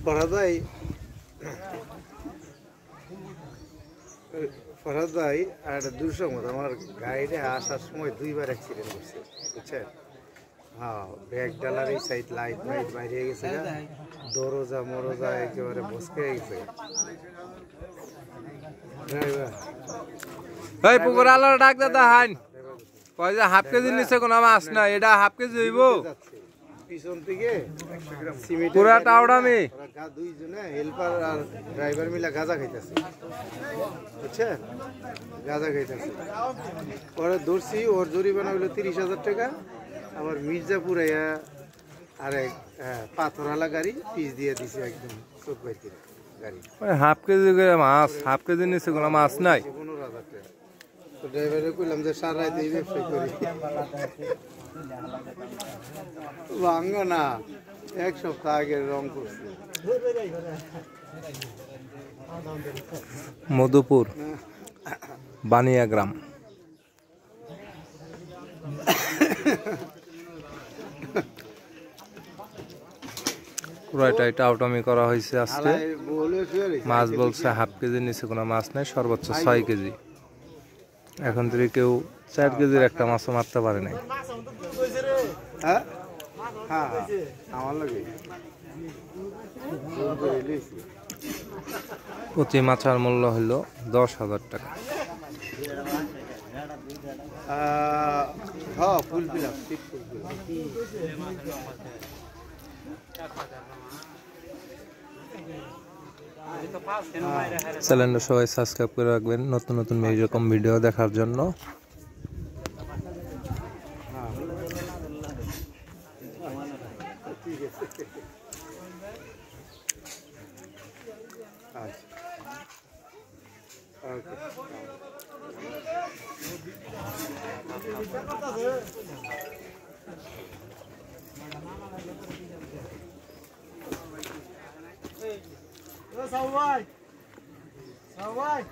ফরহাদ ভাই আর দুঃসংবাদ, আমার গাড়িতে আসার সময় 2বার অ্যাক্সিডেন্ট করছে, বুঝছেন? হ্যাঁ, ব্যাগ ডালার এই সাইড লাইট মাইট বাইরে গেছে, দরজা মরজা একেবারে বসকে গেছে। এই পুকুর আলোর ডাক দাদা হান কয় যে হাফ কেজি নিচে কোনো মাছ না, এটা হাফ কেজি হইব। পিছন থেকে পুরা টাউডামি দুইজনে হেল্পার আর ড্রাইভার মিলে গাঁজা খাইতেছে, বুঝছেন? গাঁজা খাইতেছে। পরে ধরছি, ওর জরিমানা হইলো 30,000 টাকা। আবার মির্জাপুর আরেক পাথরওয়ালা গাড়ি পিস দিয়ে দিছে একদম চোখ বাইতে গাড়ি। হাফ কেজি করে মাছ, হাফ কেজি নিচে কোনো মাছ নাই। 15,000 টাকা। তো ড্রাইভারে কইলাম যে সারা রাত এই ব্যবসা করি, ভাঙ্গ না, 1 সপ্তাহ আগে রং করছি। মধুপুর বানিয়া গ্রাম। পুরাটাই টাউটামি করা হয়েছে আজকে। মাছ বলছে হাফ কেজির নিচে কোনো মাছ নাই, সর্বোচ্চ 6 কেজি। এখন থেকে কেউ 4 কেজির একটা মাছও মারতে পারে নাই। প্রতি মাছের মূল্য হলো 10,000 টাকা। চ্যানেলটা সবাই সাবস্ক্রাইব করে রাখবেন নতুন নতুন এইরকম ভিডিও দেখার জন্য। সবাই